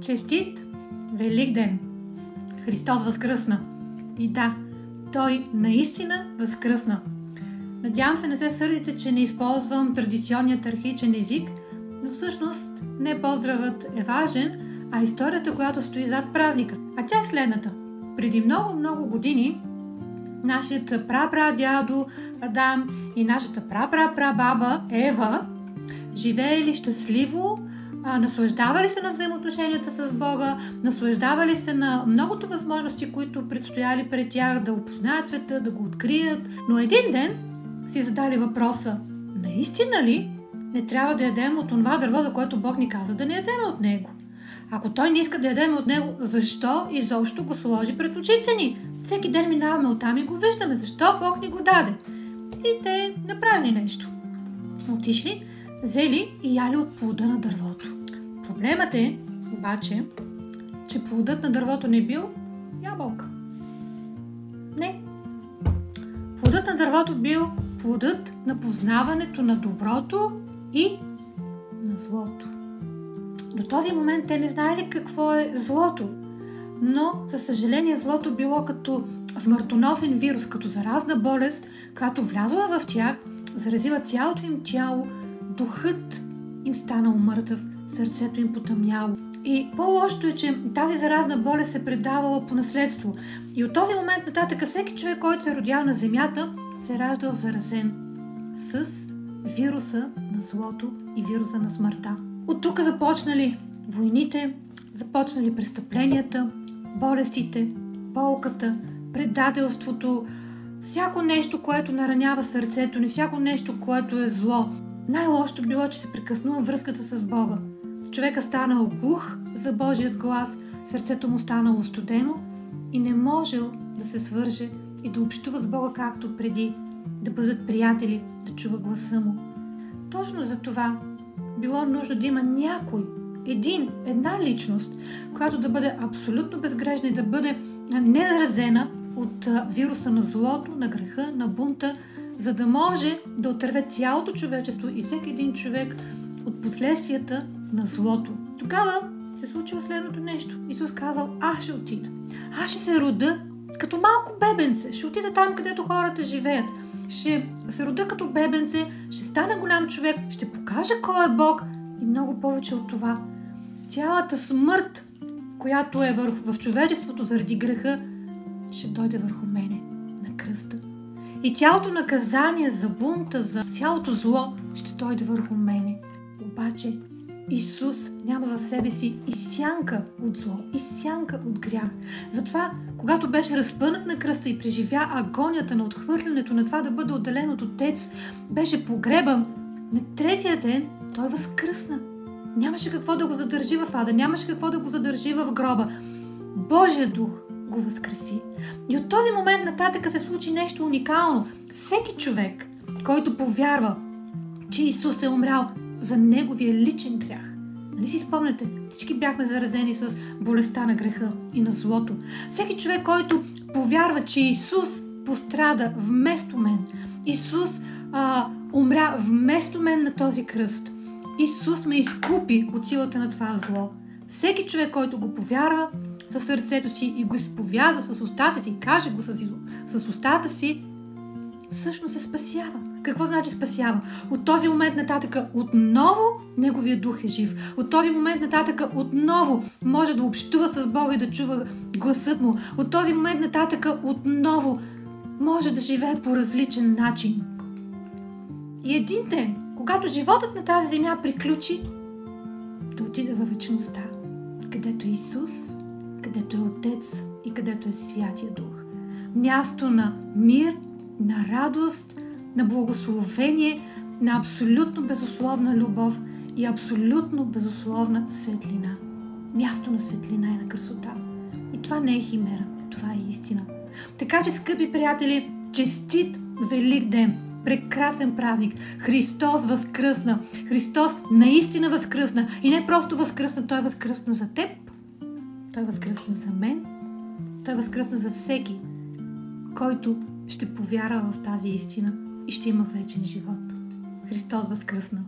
Честит Великден! Христос възкръсна! И да, Той наистина възкръсна. Надявам се не се сърдите, че не използвам традиционният архаичен език, но всъщност не поздравът е важен, а историята, която стои зад празника. А тя е следната. Преди много години нашият прапрадядо Адам и нашата прапрапрабаба Ева живеели щастливо, наслаждавали се на взаимоотношенията с Бога, наслаждавали се на многото възможности, които предстояли пред тях да опознаят света, да го открият. Но един ден си задали въпроса: наистина ли не трябва да ядем от това дърво, за което Бог ни каза да не ядем от него? Ако Той не иска да ядем от него, защо изобщо го сложи пред очите ни? Всеки ден минаваме оттам и го виждаме. Защо Бог ни го даде? И те направили нещо. Отишли, взели и яли от плода на дървото. Проблемът е, обаче, че плодът на дървото не бил ябълка. Не. Плодът на дървото бил плодът на познаването на доброто и на злото. До този момент те не знаели какво е злото, но, за съжаление, злото било като смъртоносен вирус, като заразна болест, която влязла в тях, заразила цялото им тяло, духът им станал мъртъв, сърцето им потъмняло. И по-лошото е, че тази заразна болест се предавала по наследство. И от този момент нататък всеки човек, който се родял на земята, се е раждал заразен с вируса на злото и вируса на смъртта. От тук започнали войните, започнали престъпленията, болестите, болката, предателството, всяко нещо, което наранява сърцето ни, всяко нещо, което е зло. Най-лошото било, че се прекъснува връзката с Бога. Човека станал глух за Божият глас, сърцето му станало студено и не можел да се свърже и да общува с Бога както преди, да бъдат приятели, да чува гласа му. Точно за това било нужно да има някой, една личност, която да бъде абсолютно безгрешна и да бъде незаразена от вируса на злото, на греха, на бунта, за да може да отърве цялото човечество и всеки един човек от последствията на злото. Тогава се случило следното нещо. Исус казал: аз ще отида. Аз ще се рода като малко бебенце. Ще отида там, където хората живеят. Ще се рода като бебенце, ще стана голям човек, ще покажа кой е Бог и много повече от това. Цялата смърт, която е в човечеството заради греха, ще дойде върху мене на кръста. И цялото наказание за бунта, за цялото зло ще дойде върху мене. Обаче Исус няма в себе си и сянка от зло, и сянка от грях. Затова, когато беше разпънат на кръста и преживя агонията на отхвърлянето на това да бъде отделен от Отец, беше погребан, на третия ден Той възкръсна. Нямаше какво да го задържи в ада, нямаше какво да го задържи в гроба. Божия дух го възкреси. И от този момент нататък се случи нещо уникално. Всеки човек, който повярва, че Исус е умрял за неговия личен грях. Нали си спомняте? Всички бяхме заразени с болестта на греха и на злото. Всеки човек, който повярва, че Исус пострада вместо мен, Исус умря вместо мен на този кръст, Исус ме изкупи от силата на това зло. Всеки човек, който го повярва със сърцето си и го изповяда с устата си, каже го с устата си, всъщност се спасява. Какво значи спасява? От този момент нататък отново неговия дух е жив. От този момент нататък отново може да общува с Бога и да чува гласът му. От този момент нататък отново може да живее по различен начин. И един ден, когато животът на тази земя приключи, да отиде във вечността, където е Исус, където е Отец и където е Святия Дух. Място на мир, на радост, на благословение, на абсолютно безусловна любов и абсолютно безусловна светлина. Място на светлина и на красота. И това не е химера, това е истина. Така че, скъпи приятели, честит Великден! Прекрасен празник! Христос възкръсна! Христос наистина възкръсна! И не просто възкръсна, Той възкръсна за теб, Той възкръсна за мен, Той възкръсна за всеки, който ще повярва в тази истина и ще има вечен живот. Христос възкръсна!